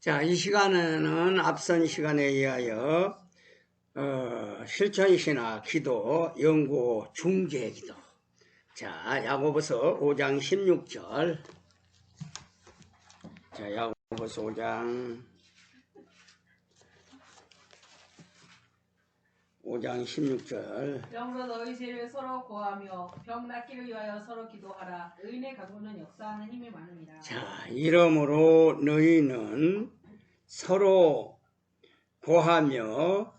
자, 이 시간에는 앞선 시간에 이하여 실천신학 기도 연구 중재 기도. 자, 야고보서 5장 16절. 자, 야고보서 5장 16절. 그러므로 너희 죄를 서로 고하며 병 낫기를 위하여 서로 기도하라. 의인의 간구는 역사하는 힘이 많으니라. 자, 이러므로 너희는 서로 고하며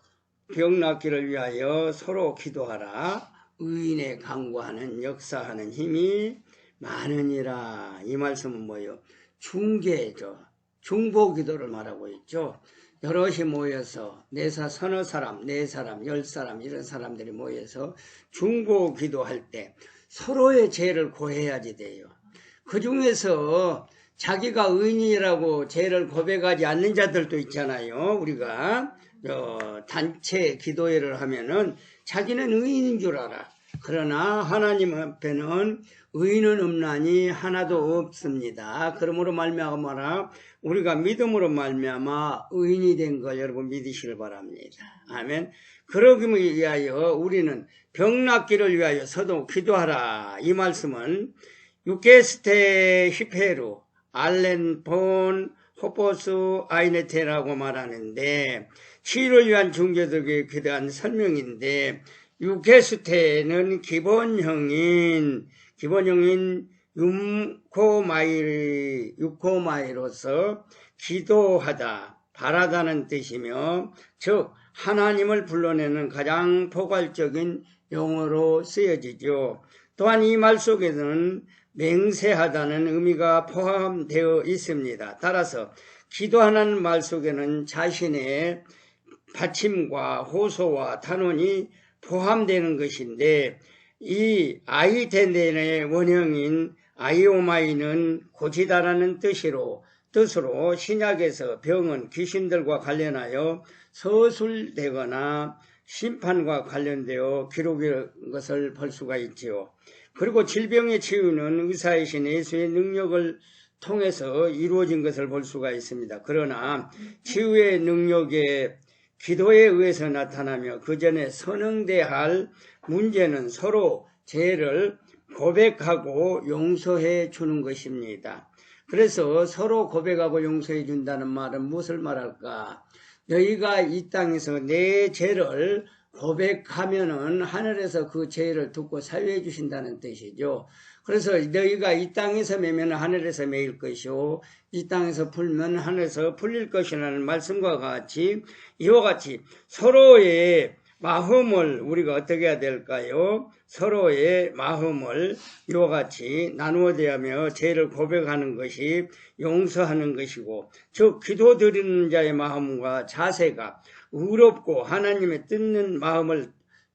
병 낫기를 위하여 서로 기도하라. 의인의 간구하는 역사하는 힘이 많으니라. 이 말씀은 뭐예요? 중개죠. 중보 기도를 말하고 있죠. 여럿이 모여서 내사 서너 사람, 네 사람, 10사람 이런 사람들이 모여서 중보 기도할 때 서로의 죄를 고해야지 돼요. 그 중에서 자기가 의인이라고 죄를 고백하지 않는 자들도 있잖아요. 우리가 단체 기도회를 하면은 자기는 의인인 줄 알아. 그러나 하나님 앞에는 의인은 없나니 하나도 없습니다. 그러므로 말미암아 우리가 믿음으로 말미암아 의인이 된 걸 여러분 믿으시길 바랍니다. 아멘. 그러기 위하여 우리는 병 낫기를 위하여 서로 기도하라. 이 말씀은 유게스테 히페루 알렌 본 호포스 아이네테라고 말하는데 치유를 위한 중재들에게 기대한 설명인데 유게스테는 기본형인 유코마이로서 기도하다, 바라다는 뜻이며 즉 하나님을 불러내는 가장 포괄적인 용어로 쓰여지죠. 또한 이 말 속에는 맹세하다는 의미가 포함되어 있습니다. 따라서 기도하는 말 속에는 자신의 받침과 호소와 탄원이 포함되는 것인데 이 아이텐덴의 원형인 아이오마이는 고치다라는 뜻으로 신약에서 병은 귀신들과 관련하여 서술되거나 심판과 관련되어 기록된 것을 볼 수가 있지요. 그리고 질병의 치유는 의사이신 예수의 능력을 통해서 이루어진 것을 볼 수가 있습니다. 그러나 치유의 능력에 기도에 의해서 나타나며 그 전에 선응돼야 할 문제는 서로 죄를 고백하고 용서해 주는 것입니다. 그래서 서로 고백하고 용서해 준다는 말은 무엇을 말할까? 너희가 이 땅에서 내 죄를 고백하면은 하늘에서 그 죄를 듣고 사유해 주신다는 뜻이죠. 그래서 너희가 이 땅에서 매면 하늘에서 매일 것이요 이 땅에서 풀면 하늘에서 풀릴 것이라는 말씀과 같이 이와 같이 서로의 마음을 우리가 어떻게 해야 될까요? 서로의 마음을 이와 같이 나누어 대하며 죄를 고백하는 것이 용서하는 것이고 즉 기도 드리는 자의 마음과 자세가 의롭고 하나님의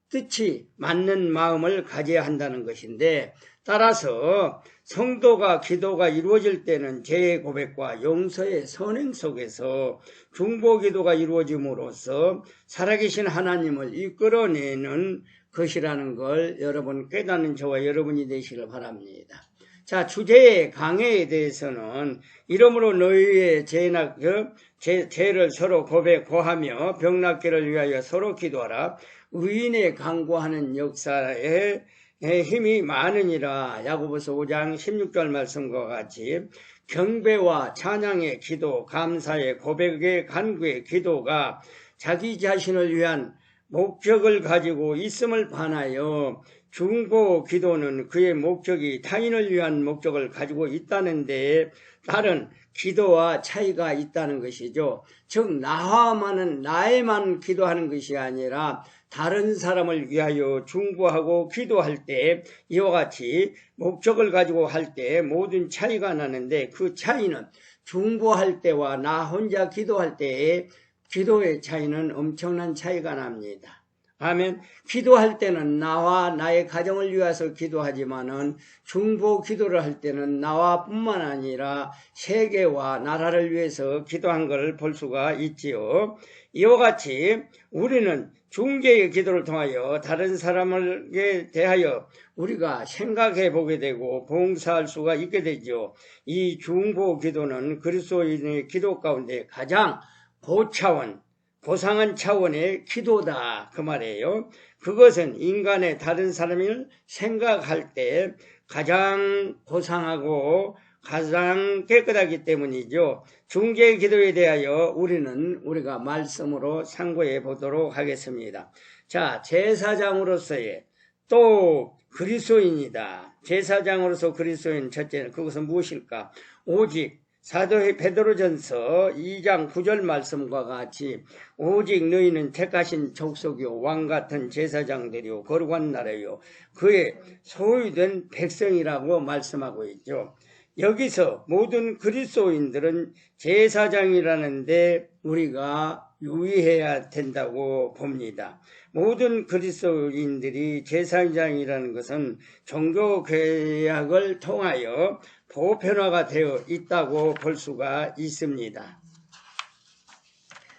뜻이 맞는 마음을 가져야 한다는 것인데 따라서 성도가 기도가 이루어질 때는 죄의 고백과 용서의 선행 속에서 중보 기도가 이루어짐으로써 살아계신 하나님을 이끌어내는 것이라는 걸 여러분 깨닫는 저와 여러분이 되시길 바랍니다. 자, 주제의 강해에 대해서는 이러므로 너희의 죄를 서로 고하며 병 낫기를 위하여 서로 기도하라. 의인의 간구하는 역사에 힘이 많으니라. 야고보서 5장 16절 말씀과 같이 경배와 찬양의 기도, 감사의 고백의 간구의 기도가 자기 자신을 위한 목적을 가지고 있음을 반하여 중보 기도는 그의 목적이 타인을 위한 목적을 가지고 있다는 데 다른 기도와 차이가 있다는 것이죠. 즉 나에만 기도하는 것이 아니라 다른 사람을 위하여 중보하고 기도할 때 이와 같이 목적을 가지고 할 때 모든 차이가 나는데 그 차이는 중보할 때와 나 혼자 기도할 때의 기도의 차이는 엄청난 차이가 납니다. 아멘. 기도할 때는 나와 나의 가정을 위해서 기도하지만은 중보 기도를 할 때는 나와 뿐만 아니라 세계와 나라를 위해서 기도한 것을 볼 수가 있지요. 이와 같이 우리는 중개의 기도를 통하여 다른 사람에게 대하여 우리가 생각해 보게 되고 봉사할 수가 있게 되죠. 이 중보 기도는 그리스도인의 기도 가운데 가장 고차원, 고상한 차원의 기도다 그 말이에요. 그것은 인간의 다른 사람을 생각할 때 가장 고상하고 가장 깨끗하기 때문이죠. 중개 기도에 대하여 우리가 말씀으로 상고해 보도록 하겠습니다. 자, 제사장으로서의 또 그리스도인이다. 제사장으로서 그리스도인 첫째는 그것은 무엇일까? 오직 사도 베드로전서 2장 9절 말씀과 같이 오직 너희는 택하신 족속이요 왕같은 제사장들이요 거룩한 나라요 그의 소유된 백성이라고 말씀하고 있죠. 여기서 모든 그리스도인들은 제사장이라는데 우리가 유의해야 된다고 봅니다. 모든 그리스도인들이 제사장이라는 것은 종교개혁을 통하여 보편화가 되어 있다고 볼 수가 있습니다.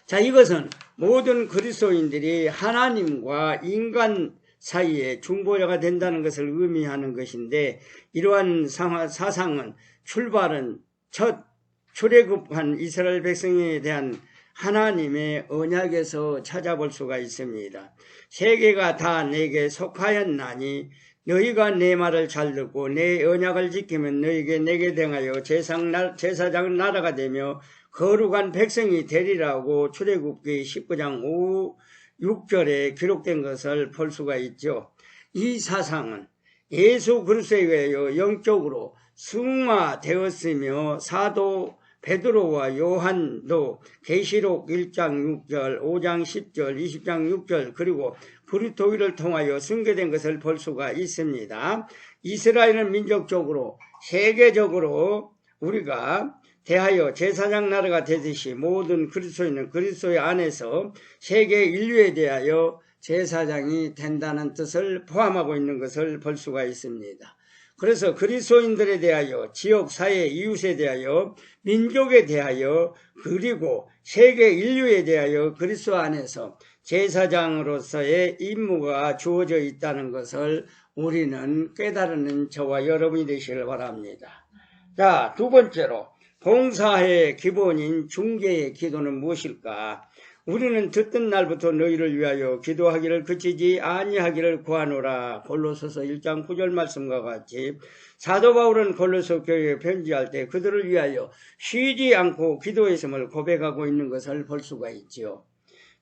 자, 이것은 모든 그리스도인들이 하나님과 인간 사이에 중보자가 된다는 것을 의미하는 것인데 이러한 사상은 출발은 첫 출애굽한 이스라엘 백성에 대한 하나님의 언약에서 찾아볼 수가 있습니다. 세계가 다 내게 속하였나니 너희가 내 말을 잘 듣고 내 언약을 지키면 너희에게 내게 대하여 제사장 나라가 되며 거룩한 백성이 되리라고 출애굽기 19장 6절에 기록된 것을 볼 수가 있죠. 이 사상은 예수 그리스도에 의하여 영적으로 승화되었으며 사도 베드로와 요한도 계시록 1장 6절, 5장 10절, 20장 6절 그리고 그리스도를 통하여 승계된 것을 볼 수가 있습니다. 이스라엘은 민족적으로 세계적으로 우리가 대하여 제사장 나라가 되듯이 모든 그리스도인은 그리스도의 안에서 세계 인류에 대하여 제사장이 된다는 뜻을 포함하고 있는 것을 볼 수가 있습니다. 그래서 그리스도인들에 대하여 지역, 사회, 이웃에 대하여 민족에 대하여 그리고 세계 인류에 대하여 그리스도 안에서 제사장으로서의 임무가 주어져 있다는 것을 우리는 깨달는 저와 여러분이 되시길 바랍니다. 자, 두 번째로 봉사의 기본인 중개의 기도는 무엇일까? 우리는 듣던 날부터 너희를 위하여 기도하기를 그치지 아니하기를 구하노라. 골로새서 1장 9절 말씀과 같이 사도 바울은 골로새 교회에 편지할 때 그들을 위하여 쉬지 않고 기도했음을 고백하고 있는 것을 볼 수가 있지요.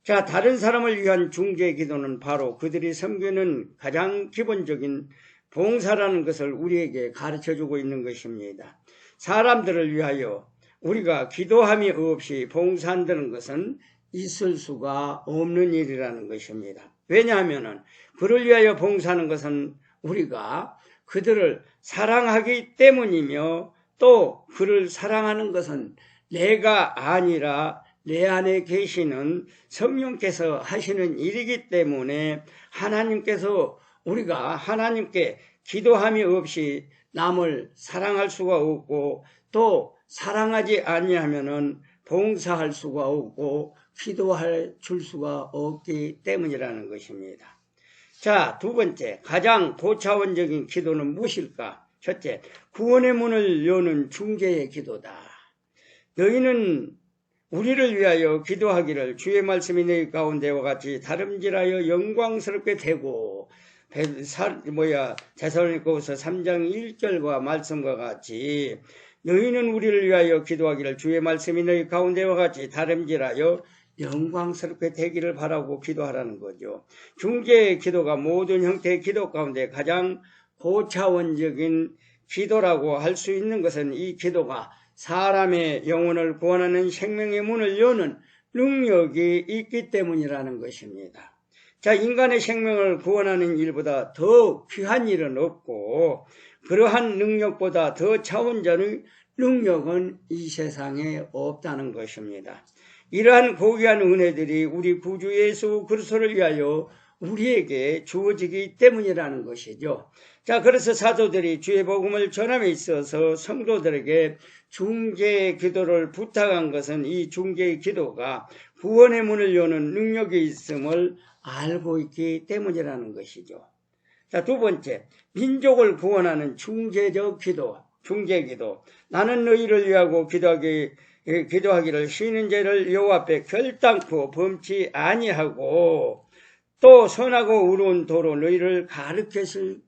자, 다른 사람을 위한 중개 기도는 바로 그들이 섬기는 가장 기본적인 봉사라는 것을 우리에게 가르쳐주고 있는 것입니다. 사람들을 위하여 우리가 기도함이 없이 봉사한다는 것은 있을 수가 없는 일이라는 것입니다. 왜냐하면 그를 위하여 봉사하는 것은 우리가 그들을 사랑하기 때문이며 또 그를 사랑하는 것은 내가 아니라 내 안에 계시는 성령께서 하시는 일이기 때문에 하나님께서 우리가 하나님께 기도함이 없이 남을 사랑할 수가 없고 또 사랑하지 아니하면은 봉사할 수가 없고 기도할 줄 수가 없기 때문이라는 것입니다. 자, 두 번째, 가장 고차원적인 기도는 무엇일까? 첫째, 구원의 문을 여는 중개의 기도다. 너희는 우리를 위하여 기도하기를 주의 말씀이 너희 가운데와 같이 다름질하여 영광스럽게 되고 데살로니가후서 3장 1절과 말씀과 같이 너희는 우리를 위하여 기도하기를 주의 말씀이 너희 가운데와 같이 다름질하여 영광스럽게 되기를 바라고 기도하라는 거죠. 중개의 기도가 모든 형태의 기도 가운데 가장 고차원적인 기도라고 할 수 있는 것은 이 기도가 사람의 영혼을 구원하는 생명의 문을 여는 능력이 있기 때문이라는 것입니다. 자, 인간의 생명을 구원하는 일보다 더 귀한 일은 없고 그러한 능력보다 더 차원적인 능력은 이 세상에 없다는 것입니다. 이러한 고귀한 은혜들이 우리 구주 예수 그리스도를 위하여 우리에게 주어지기 때문이라는 것이죠. 자, 그래서 사도들이 주의 복음을 전함에 있어서 성도들에게 중재 기도를 부탁한 것은 이 중재 기도가 구원의 문을 여는 능력이 있음을 알고 있기 때문이라는 것이죠. 자, 두 번째, 민족을 구원하는 중재적 기도, 중재 기도. 나는 너희를 위하고 기도하기를 쉬는 죄를 여호와 앞에 결단코 범치 아니하고 또 선하고 의로운 도로 너희를 가르칠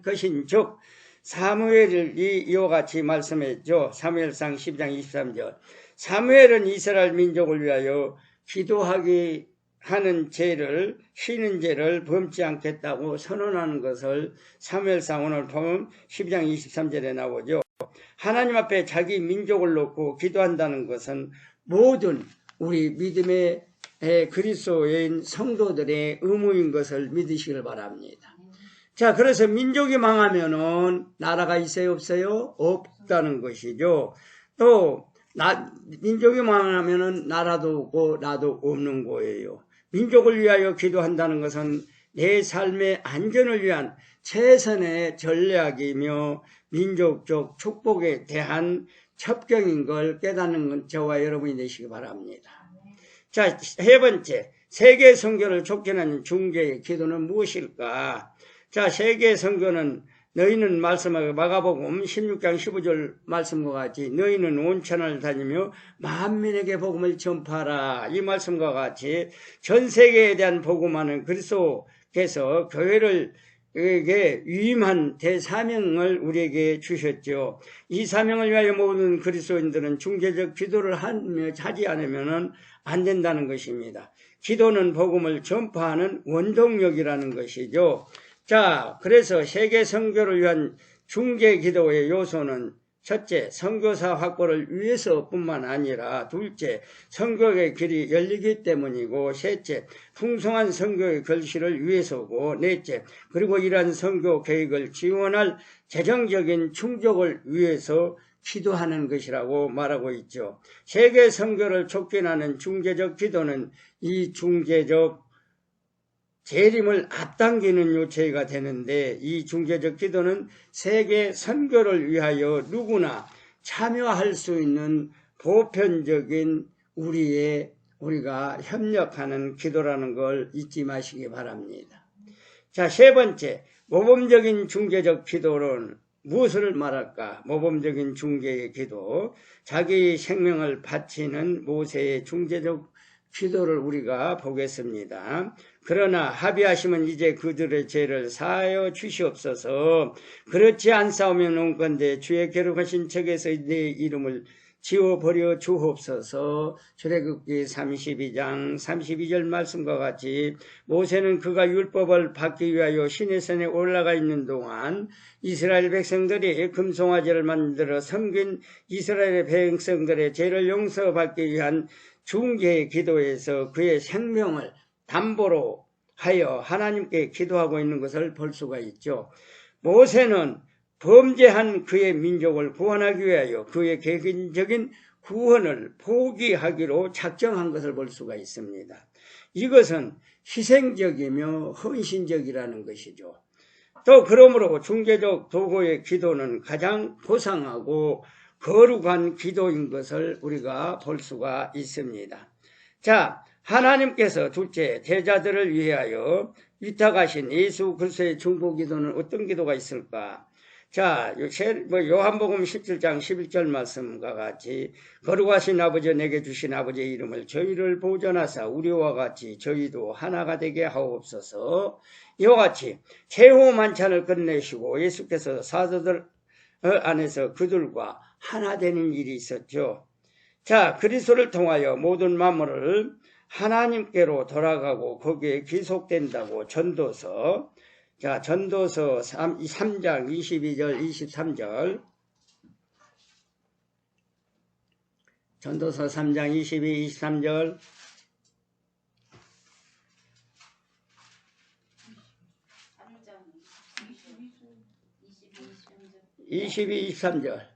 것인즉 사무엘이 이와 같이 말씀했죠. 사무엘상 12장 23절. 사무엘은 이스라엘 민족을 위하여 기도하기 하는 죄를 쉬는 죄를 범치 않겠다고 선언하는 것을 사무엘상 오늘 보면 12장 23절에 나오죠. 하나님 앞에 자기 민족을 놓고 기도한다는 것은 모든 우리 믿음의 그리스도인 성도들의 의무인 것을 믿으시길 바랍니다. 자, 그래서 민족이 망하면은 나라가 있어요, 없어요? 없다는 것이죠. 또 민족이 망하면은 나라도 없고 나도 없는 거예요. 민족을 위하여 기도한다는 것은 내 삶의 안전을 위한 최선의 전략이며 민족적 축복에 대한 첩경인 걸 깨닫는 저와 여러분이 되시기 바랍니다. 자, 세 번째, 세계 선교를 촉진하는 중재의 기도는 무엇일까? 자, 세계 선교는 너희는 말씀하고 마가복음 16장 15절 말씀과 같이 너희는 온 천하를 다니며 만민에게 복음을 전파하라. 이 말씀과 같이 전 세계에 대한 복음하는 그리스도께서 교회를 위임한 대사명을 우리에게 주셨죠. 이 사명을 위하여 모든 그리스도인들은 중재적 기도를 하지 않으면 안 된다는 것입니다. 기도는 복음을 전파하는 원동력이라는 것이죠. 자, 그래서 세계 선교를 위한 중재 기도의 요소는 첫째, 선교사 확보를 위해서뿐만 아니라 둘째, 선교의 길이 열리기 때문이고 셋째, 풍성한 선교의 결실을 위해서고 넷째, 그리고 이러한 선교 계획을 지원할 재정적인 충족을 위해서 기도하는 것이라고 말하고 있죠. 세계 선교를 촉진하는 중재적 기도는 이 중재적 재림을 앞당기는 요체가 되는데 이 중재적 기도는 세계 선교를 위하여 누구나 참여할 수 있는 보편적인 우리가 협력하는 기도라는 걸 잊지 마시기 바랍니다. 자, 세 번째, 모범적인 중재적 기도는 무엇을 말할까? 모범적인 중재의 기도, 자기 생명을 바치는 모세의 중재적 기도를 우리가 보겠습니다. 그러나 합의하시면 이제 그들의 죄를 사하여 주시옵소서. 그렇지 않사오면 온건대 주의 기록하신 책에서 내 이름을 지워버려 주옵소서. 출애굽기 32장 32절 말씀과 같이 모세는 그가 율법을 받기 위하여 시내산에 올라가 있는 동안 이스라엘 백성들이 금송아지를 만들어 섬긴 이스라엘 백성들의 죄를 용서받기 위한 중재의 기도에서 그의 생명을 담보로 하여 하나님께 기도하고 있는 것을 볼 수가 있죠. 모세는 범죄한 그의 민족을 구원하기 위하여 그의 개인적인 구원을 포기하기로 작정한 것을 볼 수가 있습니다. 이것은 희생적이며 헌신적이라는 것이죠. 또 그러므로 중재적 도구의 기도는 가장 고상하고 거룩한 기도인 것을 우리가 볼 수가 있습니다. 자, 하나님께서 둘째 제자들을 위하여 위탁하신 예수 그리스도의 중보 기도는 어떤 기도가 있을까? 자, 요한복음 17장 11절 말씀과 같이 거룩하신 아버지 내게 주신 아버지의 이름을 저희를 보존하사 우리와 같이 저희도 하나가 되게 하옵소서. 이와 같이 최후 만찬을 끝내시고 예수께서 사도들 안에서 그들과 하나 되는 일이 있었죠. 자, 그리스도를 통하여 모든 만물을 하나님께로 돌아가고 거기에 기속된다고 전도서 3장 22절 23절 전도서 3장 22, 23절 22, 23절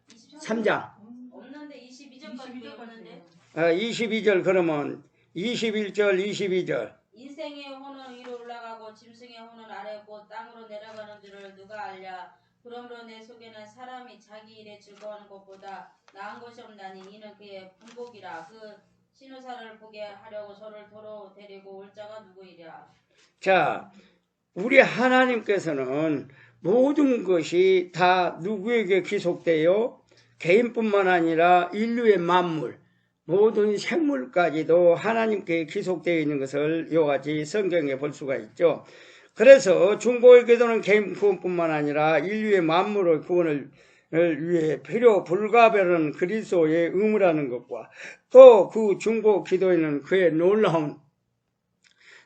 3장 없는데 22절까지 배웠는데 22절 그러면 21절 22절 인생의 혼은 위로 올라가고 하고 짐승의 혼은 아래 곧 땅으로 내려가는 줄을 누가 알랴. 그러므로 내 속에는 사람이 자기 일에 즐거워하는 것보다 나은 것이 없나니 이는 그의 분복이라. 그 신우사를 보게 하려고 저를 도로 데리고 올 자가 누구이랴. 자, 우리 하나님께서는 모든 것이 다 누구에게 귀속돼요? 개인뿐만 아니라 인류의 만물, 모든 생물까지도 하나님께 귀속되어 있는 것을 이와 같이 성경에 볼 수가 있죠. 그래서 중보의 기도는 개인 구원뿐만 아니라 인류의 만물의 구원을 위해 필요 불가별한 그리스도의 의무라는 것과 또 그 중보 기도에는 그의 놀라운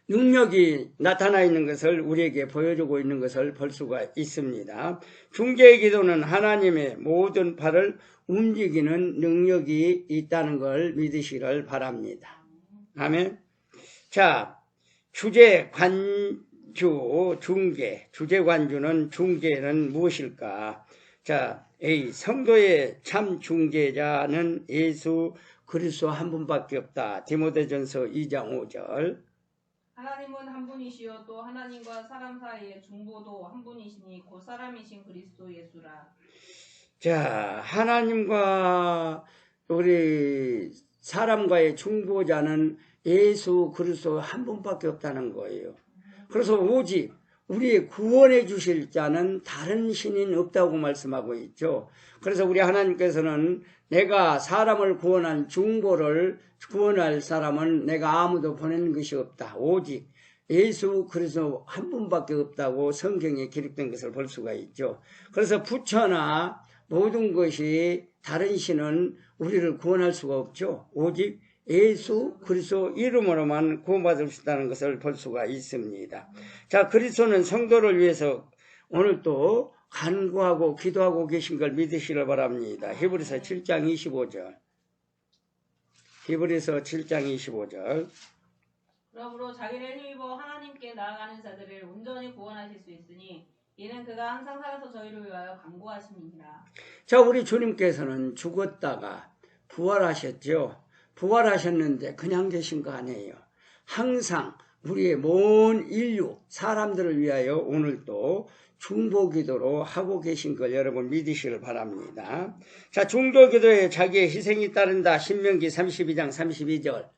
능력이 나타나 있는 것을 우리에게 보여주고 있는 것을 볼 수가 있습니다. 중재의 기도는 하나님의 모든 발을 움직이는 능력이 있다는 걸 믿으시기를 바랍니다. 아멘. 자, 주재 관주 중재, 주재 관주는 중재는 무엇일까? 자, A. 성도의 참 중재자는 예수 그리스도 한 분밖에 없다. 디모데전서 2장 5절. 하나님은 한 분이시요 또 하나님과 사람 사이의 중보도 한 분이시니 곧 사람이신 그리스도 예수라. 자, 하나님과 우리 사람과의 중보자는 예수 그리스도 한 분밖에 없다는 거예요. 그래서 오직 우리의 구원해 주실 자는 다른 신인 없다고 말씀하고 있죠. 그래서 우리 하나님께서는 내가 사람을 구원한 중보를 구원할 사람은 내가 아무도 보내는 것이 없다. 오직 예수 그리스도 한 분밖에 없다고 성경에 기록된 것을 볼 수가 있죠. 그래서 부처나 모든 것이 다른 신은 우리를 구원할 수가 없죠. 오직 예수 그리스도 이름으로만 구원받을 수 있다는 것을 볼 수가 있습니다. 자, 그리스도는 성도를 위해서 오늘 또 간구하고 기도하고 계신 걸 믿으시길 바랍니다. 히브리서 7장 25절. 히브리서 7장 25절. 그러므로 자기를 힘입어 하나님께 나아가는 자들을 온전히 구원하실 수 있으니 이는 그가 항상 살아서 저희를 위하여 간구하심이니라. 자, 우리 주님께서는 죽었다가 부활하셨죠. 부활하셨는데 그냥 계신 거 아니에요. 항상 우리의 먼 인류 사람들을 위하여 오늘도 중보기도로 하고 계신 걸 여러분 믿으시길 바랍니다. 자, 중보기도에 자기의 희생이 따른다. 신명기 32장 32절.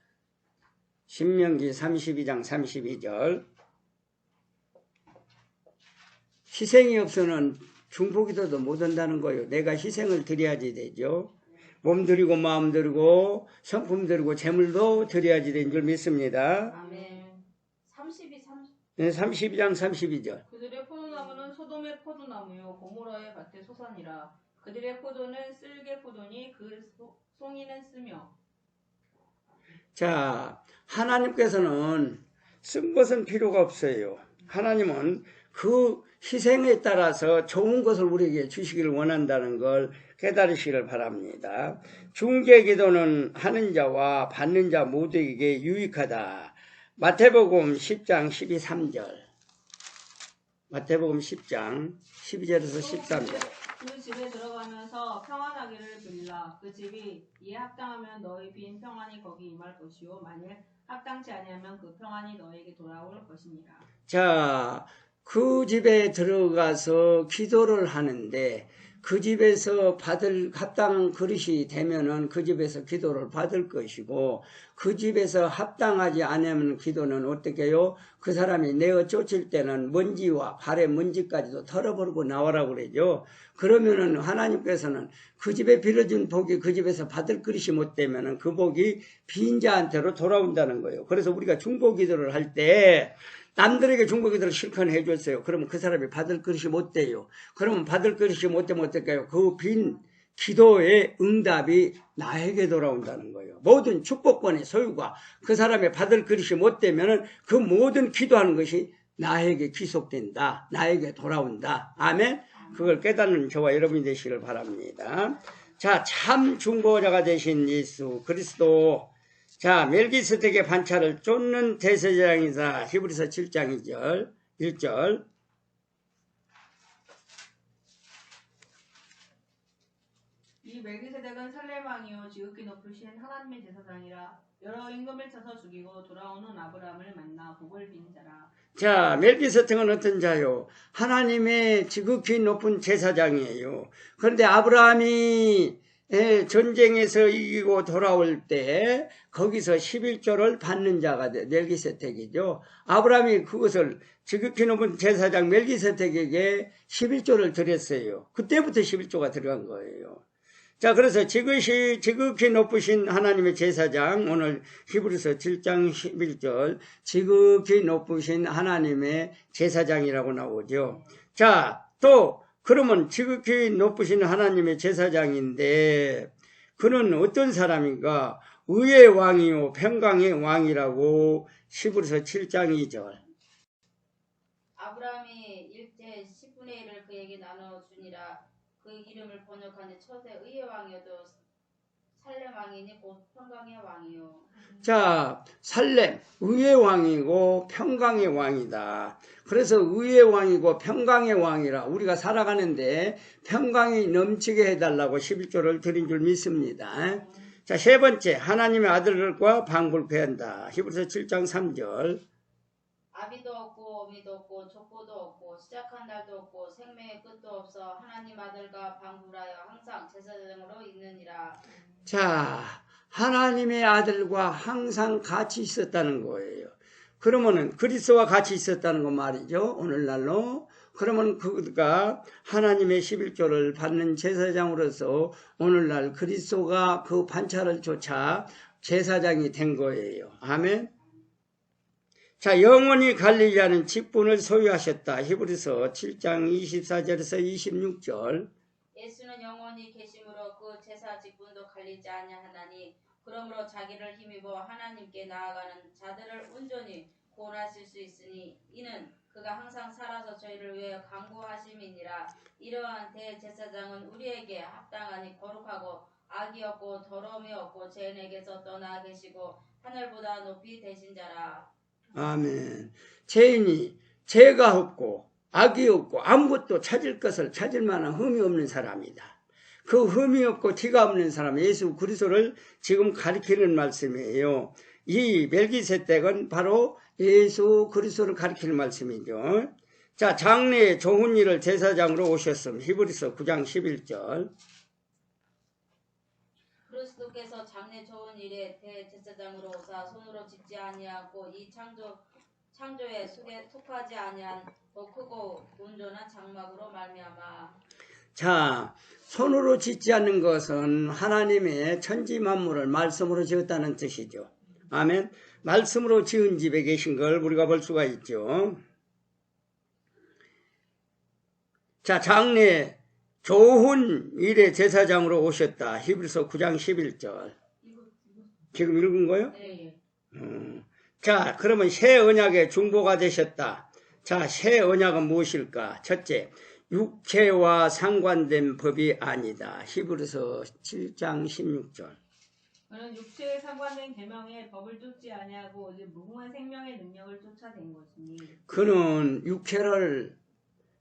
신명기 32장 32절. 희생이 없으면 중보기도도 못 한다는 거예요. 내가 희생을 드려야지 되죠. 몸 드리고 마음 드리고 성품 드리고 재물도 드려야지 되는 줄 믿습니다. 아멘. 32장 32절. 그들의 포도나무는 소돔의 포도나무요 고모라의 밭의 소산이라. 그들의 포도는 쓸개 포도니 그 송이는 쓰며. 자, 하나님께서는 쓴 것은 필요가 없어요. 하나님은 그 희생에 따라서 좋은 것을 우리에게 주시기를 원한다는 걸 깨달으시기를 바랍니다. 중재 기도는 하는 자와 받는 자 모두에게 유익하다. 마태복음 10장 12, 3절. 마태복음 10장 12절에서 13절. 그 집에 들어가면서 평안하기를 빌라. 그 집이 이에 합당하면 너희 빈 평안이 거기 임할 것이요 만일 합당치 아니하면 그 평안이 너에게 돌아올 것이니라. 자, 그 집에 들어가서 기도를 하는데 그 집에서 받을 합당한 그릇이 되면은 그 집에서 기도를 받을 것이고 그 집에서 합당하지 않으면 기도는 어떻게 해요? 그 사람이 내어 쫓을 때는 먼지와 발의 먼지까지도 털어버리고 나오라고 그러죠. 그러면은 하나님께서는 그 집에 빌어준 복이 그 집에서 받을 그릇이 못 되면은 그 복이 빈자한테로 돌아온다는 거예요. 그래서 우리가 중보 기도를 할 때 남들에게 중보기도를 실컷 해줬어요. 그러면 그 사람이 받을 그릇이 못 돼요. 그러면 받을 그릇이 못 되면 어떨까요? 그 빈 기도의 응답이 나에게 돌아온다는 거예요. 모든 축복권의 소유가 그 사람의 받을 그릇이 못 되면 그 모든 기도하는 것이 나에게 귀속된다. 나에게 돌아온다. 아멘. 그걸 깨닫는 저와 여러분이 되시길 바랍니다. 자, 참 중보자가 되신 예수 그리스도. 자, 멜기세덱의 반차를 쫓는 대제사장이다. 히브리서 7장 2절, 1절. 이 이 멜기세덱은 살렘 왕이요 지극히 높으신 하나님의 제사장이라 여러 임금을 쳐서 죽이고 돌아오는 아브라함을 만나 복을 빈 자라. 자, 멜기세덱은 어떤 자요? 하나님의 지극히 높은 제사장이에요. 그런데 아브라함이 전쟁에서 이기고 돌아올 때 거기서 11조를 받는 자가 멜기세덱이죠. 아브라함이 그것을 지극히 높은 제사장 멜기세덱에게 11조를 드렸어요. 그때부터 11조가 들어간 거예요. 자, 그래서 지극히 높으신 하나님의 제사장, 오늘 히브리서 7장 11절, 지극히 높으신 하나님의 제사장이라고 나오죠. 자, 또, 그러면 지극히 높으신 하나님의 제사장인데, 그는 어떤 사람인가? 의의 왕이요, 평강의 왕이라고 히브리서 7장 2절. 아브라함이 일제 10분의 1을 그에게 나눠주니라. 그 이름을 번역하니 첫째 의의 왕이어도 살렘 왕이니 곧 평강의 왕이요. 자, 살렘, 의의 왕이고 평강의 왕이다. 그래서 의의 왕이고 평강의 왕이라 우리가 살아가는데 평강이 넘치게 해달라고 11조를 드린 줄 믿습니다. 자, 세 번째, 하나님의 아들과 방불케한다. 히브리서 7장 3절. 아비도 없고 어미도 없고 족보도 없고 시작한 날도 없고 생명의 끝도 없어 하나님 아들과 방불하여 항상 제사장으로 있느니라. 자, 하나님의 아들과 항상 같이 있었다는 거예요. 그러면은 그리스도와 같이 있었다는 거 말이죠. 오늘날로. 그러면 그가 하나님의 11조를 받는 제사장으로서 오늘날 그리스도가 그 반차를 쫓아 제사장이 된 거예요. 아멘. 자, 영원히 갈릴리하는 직분을 소유하셨다. 히브리서 7장 24절에서 26절. 예수는 영원히 계심으로 그 제사 직분도 갈리지 아니하나니 그러므로 자기를 힘입어 하나님께 나아가는 자들을 온전히 구원하실 수 있으니 이는 그가 항상 살아서 저희를 위해 간구하심이니라. 이러한 대제사장은 우리에게 합당하니 거룩하고 악이 없고 더러움이 없고 죄인에게서 떠나 계시고 하늘보다 높이 되신 자라. 아멘. 죄인이 죄가 없고 악이 없고 아무것도 찾을 것을 찾을 만한 흠이 없는 사람이다. 그 흠이 없고 티가 없는 사람 예수 그리스도를 지금 가리키는 말씀이에요. 이 멜기세덱은 바로 예수 그리스도를 가리키는 말씀이죠. 자, 장래에 좋은 일을 제사장으로 오셨음. 히브리서 9장 11절. 그리스도께서 장래 좋은 일에 대제사장으로 오사 손으로 짓지 아니하고 이 창조의 속에 속하지 아니한 더 크고 온전한 장막으로 말미암아. 자, 손으로 짓지 않는 것은 하나님의 천지 만물을 말씀으로 지었다는 뜻이죠. 아멘. 말씀으로 지은 집에 계신 걸 우리가 볼 수가 있죠. 자, 장래 좋은 일의 제사장으로 오셨다. 히브리서 9장 11절. 지금 읽은 거요? 네. 자, 그러면 새 언약의 중보가 되셨다. 자, 새 언약은 무엇일까? 첫째, 육체와 상관된 법이 아니다. 히브리서 7장 16절. 그는 육체에 상관된 계명의 법을 쫓지 아니하고 오직 무궁한 생명의 능력을 쫓아낸 것이니. 그는 육체를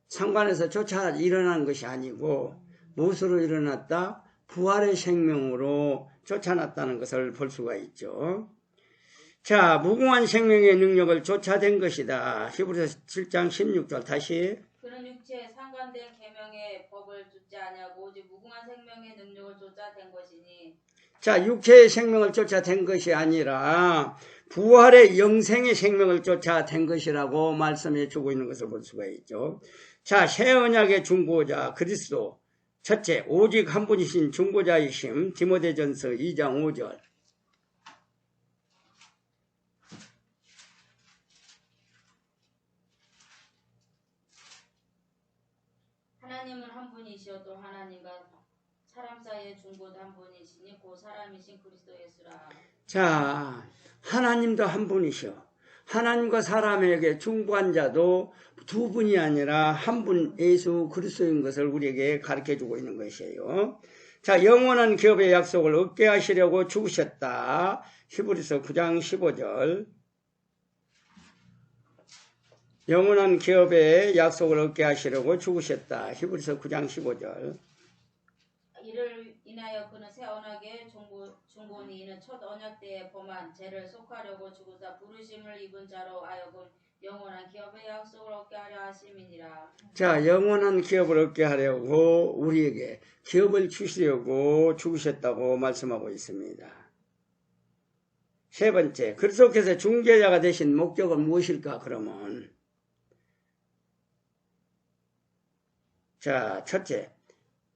상관에서 쫓아 일어난 것이 아니고 무엇으로 일어났다? 부활의 생명으로 쫓아났다는 것을 볼 수가 있죠. 자, 무궁한 생명의 능력을 쫓아낸 것이다. 히브리서 7장 16절 다시. 그는 육체에 상관된 계명의 법을 쫓지 아니하고 오직 무궁한 생명의 능력을 쫓아낸 것이니. 자, 육체의 생명을 쫓아낸 것이 아니라 부활의 영생의 생명을 쫓아낸 것이라고 말씀해 주고 있는 것을 볼 수가 있죠. 자, 새 언약의 중보자 그리스도. 첫째, 오직 한 분이신 중보자이심. 디모데전서 2장 5절. 하나님은 한 분이시여 또 하나님과 사람 사이의 중보도 한 분이시니 그 사람이신 그리스도 예수라. 자, 하나님도 한 분이셔. 하나님과 사람에게 중보한 자도 두 분이 아니라 한 분 예수 그리스도인 것을 우리에게 가르쳐주고 있는 것이에요. 자, 영원한 기업의 약속을 얻게 하시려고 죽으셨다. 히브리서 9장 15절. 영원한 기업의 약속을 얻게 하시려고 죽으셨다. 히브리서 9장 15절. 인하여 그는 새 언약의 중보니 이는 첫 언약 때에 범한 죄를 속하려고 죽으사 부르심을 입은 자로 하여금 영원한 기업의 약속을 얻게 하려 하심이니라. 자, 영원한 기업을 얻게 하려고 우리에게 기업을 주시려고 죽으셨다고 말씀하고 있습니다. 세 번째, 그리스도께서 중재자가 되신 목적은 무엇일까? 그러면 자, 첫째,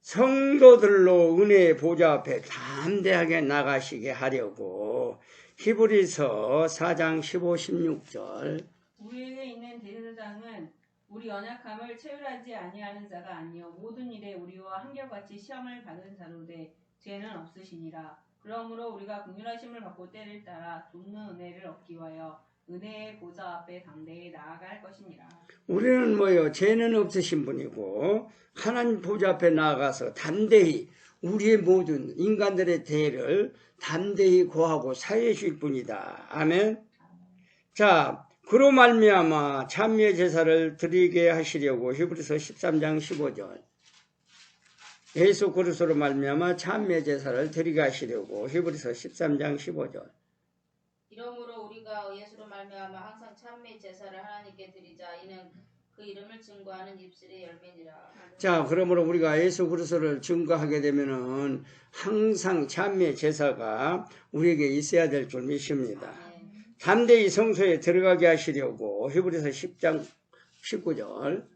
성도들로 은혜의 보좌 앞에 담대하게 나가시게 하려고 히브리서 4장 15, 16절 우리에게 있는 대제사장은 우리 연약함을 체휼하지 아니하는 자가 아니요 모든 일에 우리와 한결같이 시험을 받은 자로되 죄는 없으시니라. 그러므로 우리가 긍휼하심을 받고 때를 따라 돕는 은혜를 얻기 위하여 은혜의 보좌 앞에 담대히 나아갈 것이니라. 우리는 뭐요? 죄는 없으신 분이고 하나님 보좌 앞에 나아가서 담대히 우리의 모든 인간들의 죄를 담대히 고하고 사해 주실 분이다. 아멘. 자, 그로 말미암아 참회 제사를 드리게 하시려고 히브리서 13장 15절 예수 그리스도로 말미암아 참회 제사를 드리게 하시려고 히브리서 13장 15절 이러므로 우리가 예수로 말미암아 항상 참회 제사를 하나님께 드리자. 이는 그 이름을 증거하는 입술의 열매니라. 자, 그러므로 우리가 예수 그리스도를 증거하게 되면은 항상 참회 제사가 우리에게 있어야 될 줄 믿습니다. 담대히 성소에 들어가게 하시려고 히브리서 10장 19절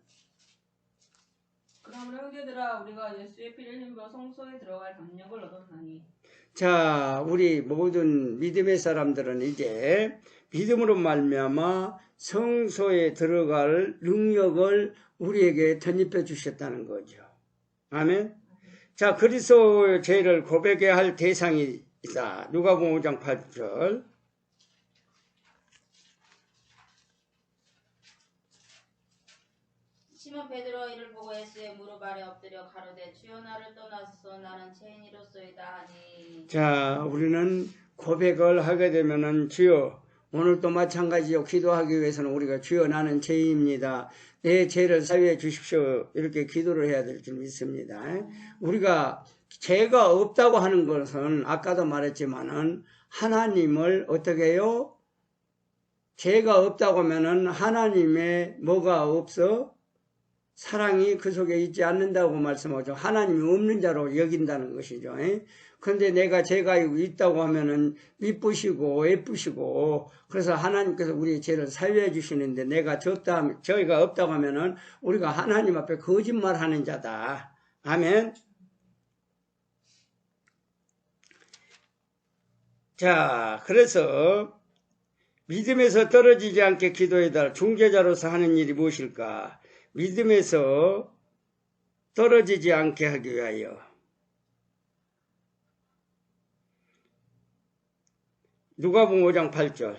그러므로 형제들아 우리가 예수의 피를 힘입어 성소에 들어갈 담력을 얻었나니. 자, 우리 모든 믿음의 사람들은 이제 믿음으로 말미암아 성소에 들어갈 능력을 우리에게 덧입혀 주셨다는 거죠. 아멘. 자, 그리스도의 죄를 고백해야 할 대상이 있다. 누가복음 5장 8절 시몬 베드로 이를 보고 예수의 무릎 아래 엎드려 가로되 주여 나를 떠나소서 나는 죄인이로소이다 하니. 자, 우리는 고백을 하게 되면은 주여, 오늘도 마찬가지요. 기도하기 위해서는 우리가 주여 나는 죄인입니다. 내 죄를 사유해 주십시오. 이렇게 기도를 해야 될 줄 믿습니다. 우리가 죄가 없다고 하는 것은 아까도 말했지만은 하나님을 어떻게 해요? 죄가 없다고 하면은 하나님의 뭐가 없어? 사랑이 그 속에 있지 않는다고 말씀하죠. 하나님이 없는 자로 여긴다는 것이죠. 그런데 내가 죄가 있다고 하면은 미쁘시고 예쁘시고 그래서 하나님께서 우리의 죄를 사유해 주시는데 내가 저희가 없다고 하면은 우리가 하나님 앞에 거짓말하는 자다. 아멘. 자, 그래서 믿음에서 떨어지지 않게 기도해달 중재자로서 하는 일이 무엇일까? 믿음에서 떨어지지 않게 하기 위하여 누가복음 5장 8절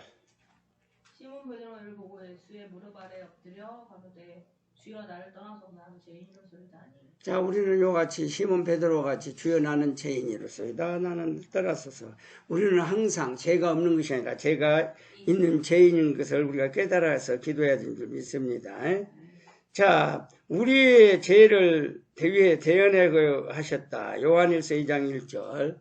시몬 베드로를 보고 예수의 무릎 아래 엎드려 가로되 주여 나를 떠나서 나는 죄인이로소이다 하니. 자, 우리는 요같이 시몬 베드로 같이 주여 나는 죄인이로소이다 나는 떠나소서. 우리는 항상 죄가 없는 것이 아니라 죄가 있는 죄인인 것을 우리가 깨달아서 기도해야 되는 줄 믿습니다. 자, 우리의 죄를 위에 대언하고 하셨다. 요한일서 2장 1절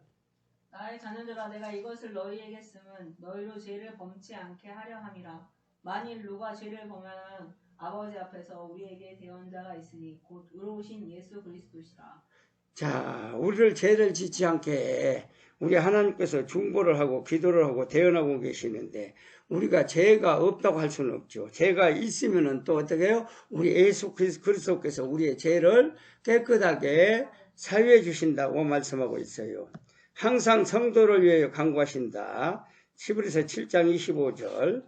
나의 자녀들아 내가 이것을 너희에게 쓰면 너희로 죄를 범치 않게 하려 함이라. 만일 누가 죄를 범하면 아버지 앞에서 우리에게 대언자가 있으니 곧 의로우신 예수 그리스도시라. 자, 우리를 죄를 짓지 않게 우리 하나님께서 중보를 하고 기도를 하고 대언하고 계시는데 우리가 죄가 없다고 할 수는 없죠. 죄가 있으면은 또 어떻게 해요? 우리 예수 그리스도께서 우리의 죄를 깨끗하게 사유해 주신다고 말씀하고 있어요. 항상 성도를 위하여 간구하신다. 히브리서 7장 25절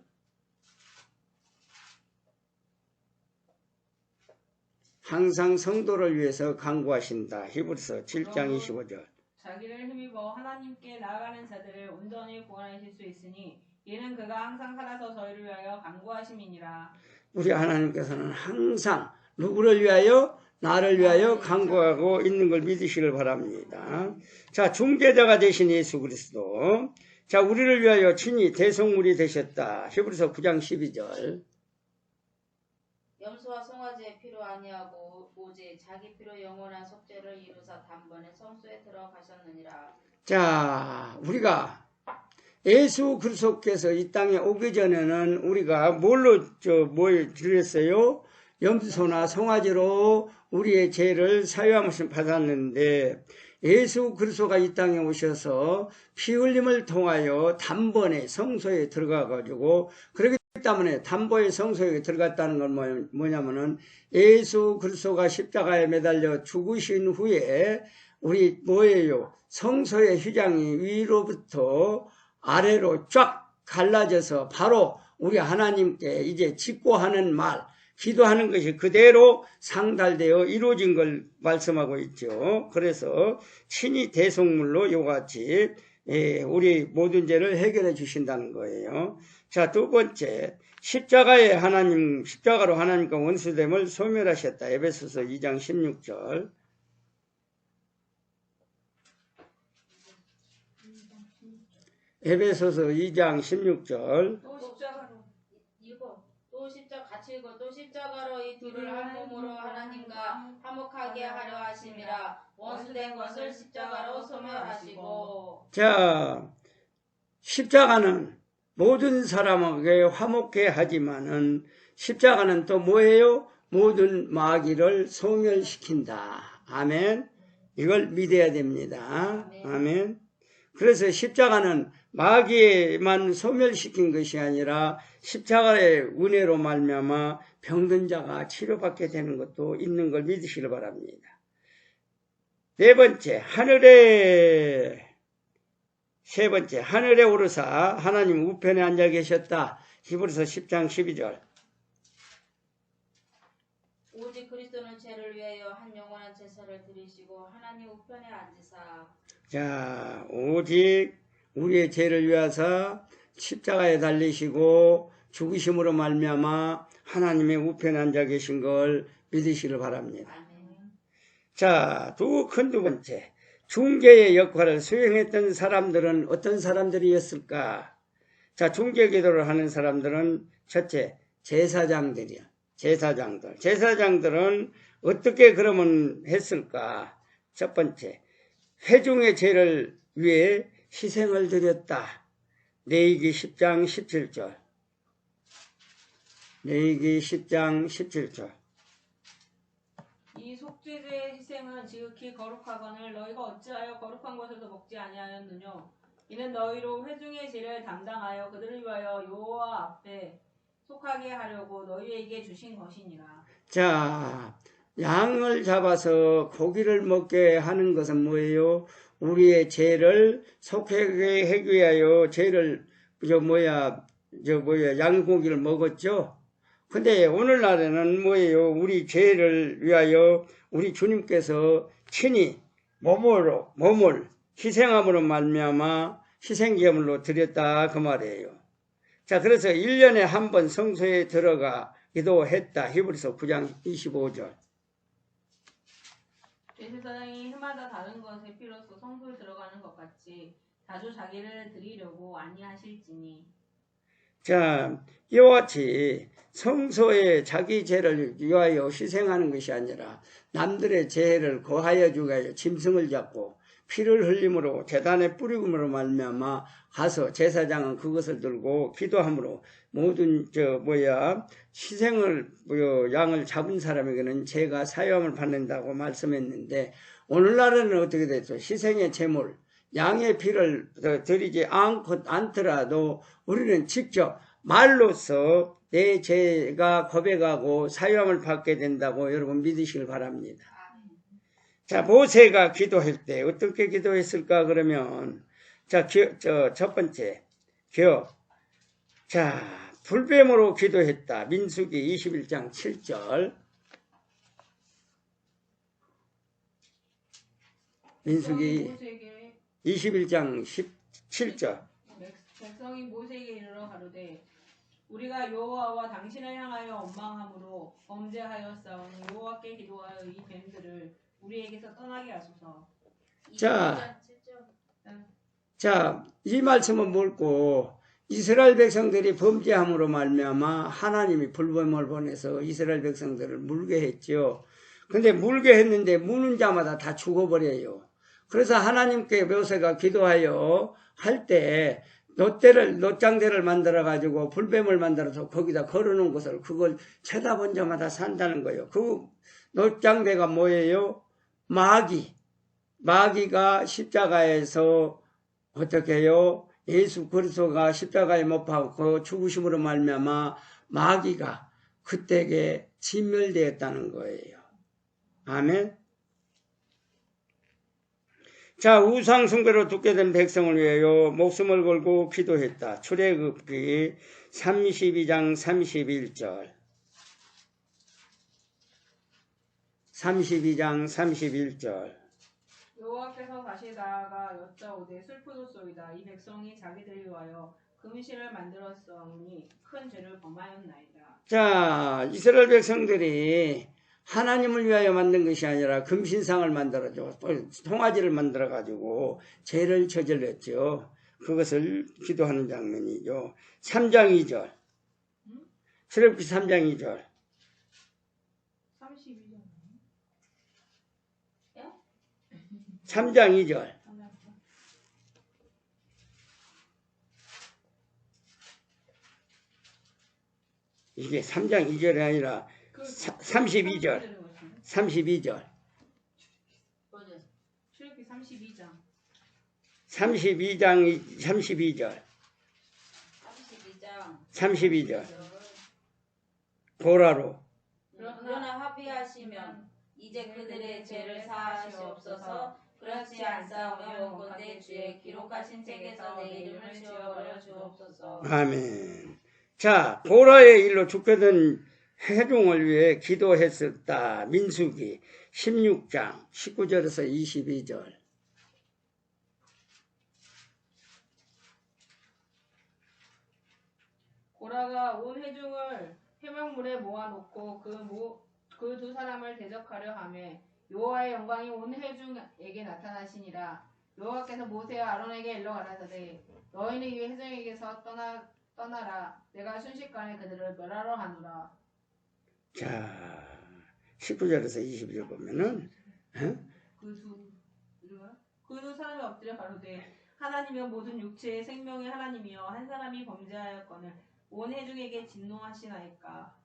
항상 성도를 위해서 간구하신다. 히브리서 7장 25절 자기를 힘입어 하나님께 나아가는 자들을 온전히 구원하실 수 있으니 이는 그가 항상 살아서 저희를 위하여 간구하심이니라. 우리 하나님께서는 항상 누구를 위하여? 나를 위하여 간구하고 있는 걸 믿으시길 바랍니다. 자, 중재자가 되신 예수 그리스도. 자, 우리를 위하여 친히 대속물이 되셨다. 히브리서 9장 12절 염소와 송아지의 피로 아니하고 오직 자기 피로 영원한 속죄를 이루사 단번에 성소에 들어가셨느니라. 자, 우리가 예수 그리스도께서 이 땅에 오기 전에는 우리가 뭘 드렸어요? 염소나 송아지로 우리의 죄를 사유함을 받았는데, 예수 그리스도가 이 땅에 오셔서 피 흘림을 통하여 단번에 성소에 들어가 가지고, 그렇기 때문에 단번에 성소에 들어갔다는 건 뭐냐면은 예수 그리스도가 십자가에 매달려 죽으신 후에 우리 뭐예요? 성소의 휘장이 위로부터 아래로 쫙 갈라져서 바로 우리 하나님께 이제 직고하는 말, 기도하는 것이 그대로 상달되어 이루어진 걸 말씀하고 있죠. 그래서 친히 대속물로 이같이 우리 모든 죄를 해결해 주신다는 거예요. 자, 두 번째, 십자가로 하나님과 원수됨을 소멸하셨다. 에베소서 2장 16절. 에베소서 2장 16절. 또 십자가로 읽어. 또 십자가 같이 읽어. 또 십자가로 이 둘을 한 몸으로 하나님과 화목하게 하려 하심이라. 원수된 것을 십자가로 소멸하시고. 자, 십자가는 모든 사람에게 화목해 하지만은 십자가는 또 뭐예요? 모든 마귀를 소멸시킨다. 아멘. 이걸 믿어야 됩니다. 아멘. 그래서 십자가는 마귀만 소멸시킨 것이 아니라 십자가의 은혜로 말미암아 병든 자가 치료받게 되는 것도 있는 걸 믿으시길 바랍니다. 세 번째, 하늘에 오르사 하나님 우편에 앉아 계셨다. 히브리서 10장 12절. 오직 그리스도는 죄를 위하여 한 영원한 제사를 드리시고 하나님 우편에 앉으사. 자, 오직 우리의 죄를 위하사 십자가에 달리시고 죽으심으로 말미암아 하나님의 우편에 앉아 계신 걸 믿으시길 바랍니다. 자, 두 번째, 중개의 역할을 수행했던 사람들은 어떤 사람들이었을까? 자, 중개 기도를 하는 사람들은 첫째, 제사장들이야. 제사장들은 어떻게 그러면 했을까? 첫 번째, 회중의 죄를 위해 희생을 드렸다. 레위기 10장 17절. 레위기 10장 17절. 이 속죄제의 희생은 지극히 거룩하거늘 너희가 어찌하여 거룩한 것에서 먹지 아니하였느뇨? 이는 너희로 회중의 죄를 담당하여 그들을 위하여 여호와 앞에 속하게 하려고 너희에게 주신 것이니라. 자, 양을 잡아서 고기를 먹게 하는 것은 뭐예요? 우리의 죄를 속하게 하기 위하여 양고기를 먹었죠? 근데 오늘날에는 뭐예요? 우리 죄를 위하여 우리 주님께서 친히 몸을 희생함으로 말미암아 희생제물로 드렸다 그 말이에요. 자, 그래서 1년에 한 번 성소에 들어가 기도했다. 히브리서 9장 25절. 제사장이 해마다 다른 것에 피로써 성소에 들어가는 것 같이 자주 자기를 드리려고 아니하실지니. 자, 이와 같이 성소에 자기 죄를 위하여 희생하는 것이 아니라 남들의 죄를 고하여 주기 위하여 짐승을 잡고 피를 흘림으로 제단에 뿌리금으로 말미암아 가서 제사장은 그것을 들고 기도함으로 모든 양을 잡은 사람에게는 죄가 사유함을 받는다고 말씀했는데, 오늘날에는 어떻게 됐죠? 희생의 제물, 양의 피를 드리지 않더라도 우리는 직접 말로써 내 죄가 고백하고 사유함을 받게 된다고 여러분 믿으시길 바랍니다. 자, 모세가 기도할 때 어떻게 기도했을까? 그러면 첫 번째 기억. 자, 불뱀으로 기도했다. 민수기 21장 7절. 민수기 21장 17절. 백성이 모세에게 이르러 가로되 우리가 여호와와 당신을 향하여 원망함으로 범죄하여 싸우니 여호와께 기도하여 이 뱀들을 우리에게서 떠나게 하소서. 자, 이 말씀은 뭘고? 이스라엘 백성들이 범죄함으로 말미암아 하나님이 불뱀을 보내서 이스라엘 백성들을 물게 했죠. 근데 물게 했는데 무는 자마다 다 죽어버려요. 그래서 하나님께 모세가 기도하여 할 때 놋장대를 만들어가지고 불뱀을 만들어서 거기다 걸어놓은 것을 그걸 쳐다본 자마다 산다는 거예요. 그 놋장대가 뭐예요? 마귀가 십자가에서 어떻게 해요? 예수 그리스도가 십자가에 못 박고 죽으심으로 말미암아 마귀가 그때에 진멸되었다는 거예요. 아멘. 자, 우상 숭배로 죽게 된 백성을 위하여 목숨을 걸고 기도했다. 출애굽기 32장 31절. 32장 31절. 여호와께서 다시 나아가 여짜오되 슬프도소이다. 이 백성이 자기들을 위하여 금실을 만들었사오니 큰 죄를 범하였나이다. 자, 이스라엘 백성들이 하나님을 위하여 만든 것이 아니라 금신상을 만들어줘 송아지를 만들어가지고 죄를 저질렀죠. 그것을 기도하는 장면이죠. 3장 2절. 출애굽기 3장 2절. 32절. 3장 2절. 이게 3장 2절이 아니라 32절. 32절. 출애굽기 32장. 32절. 32절. 고라로. 그러나 합의하시면 이제 그들의 죄를 사하시옵소서. 그렇지 않사오면 원컨대 주의 기록하신 책에서 내 이름을 지워버려 주옵소서. 아멘. 자, 고라의 일로 죽게 된 회중을 위해 기도했었다. 민수기 16장 19절에서 22절. 고라가 온 회중을 회막물에 모아놓고 그 두 사람을 대적하려 하며 여호와의 영광이 온 회중에게 나타나시니라. 여호와께서 모세와 아론에게 일러 가라사대 너희는 이 회중에게서 떠나라. 내가 순식간에 그들을 멸하러 하노라. 자, 19절에서 22절 보면은 그 두 사람이 엎드려 가로되 하나님이여 모든 육체의 생명의 하나님이여 한 사람이 범죄하였거늘 온 회중에게 진노하시나이까.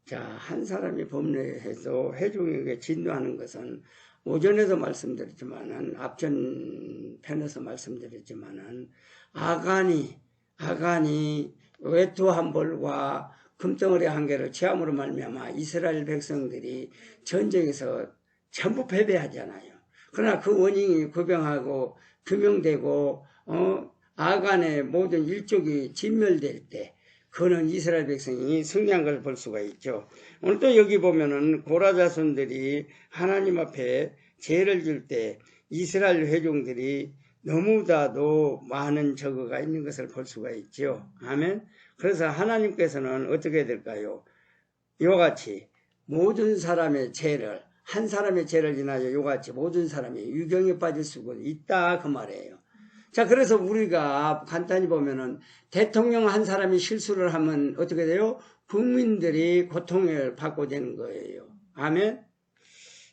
자, 한 사람이 범죄해서 회중에게 진노하는 것은 오전에도 말씀드렸지만은 앞전 편에서 말씀드렸지만은 아간이 외투 한 벌과 금덩어리 한 개를 취함으로 말미암아 이스라엘 백성들이 전쟁에서 전부 패배하잖아요. 그러나 그 원인이 규명되고 아간의 모든 일족이 진멸될 때 그는 이스라엘 백성이 승리한 걸 볼 수가 있죠. 오늘 또 여기 보면은 고라 자손들이 하나님 앞에 죄를 질 때 이스라엘 회중들이 너무나도 많은 저거가 있는 것을 볼 수가 있죠. 아멘. 그래서 하나님께서는 어떻게 될까요? 이와 같이 모든 사람의 죄를 한 사람의 죄를 인하여 이와 같이 모든 사람이 유경에 빠질 수가 있다 그 말이에요. 자, 그래서 우리가 간단히 보면은 대통령 한 사람이 실수를 하면 어떻게 돼요? 국민들이 고통을 받고 되는 거예요. 아멘.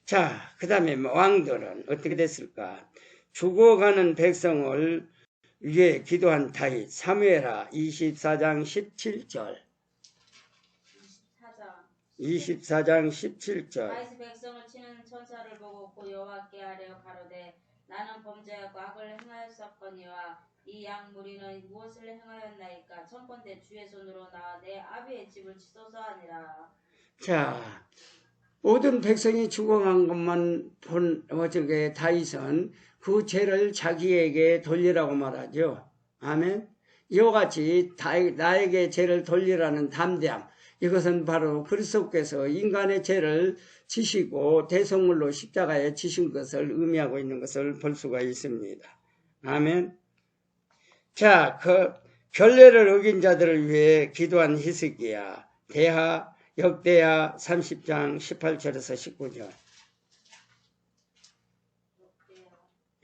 자, 그 다음에 왕들은 어떻게 됐을까? 죽어가는 백성을 위해 기도한 다윗, 사무엘하 24장 17절. 24장 17절. 다윗이 백성을 치는 천사를 보고 고 여호와께 아뢰어 가로되 나는 범죄하고 악을 행하였었거니와 이 양 무리는 무엇을 행하였나이까? 청컨대 주의 손으로 나와 내 아비의 집을 치소서 하니라. 자, 모든 백성이 죽어간 것만 본 다윗은 그 죄를 자기에게 돌리라고 말하죠. 아멘. 이와 같이 나에게 죄를 돌리라는 담대함, 이것은 바로 그리스도께서 인간의 죄를 지시고 대속물로 십자가에 지신 것을 의미하고 있는 것을 볼 수가 있습니다. 아멘. 자, 그 결례를 어긴 자들을 위해 기도한 히스기야, 역대하 30장 18절에서 19절.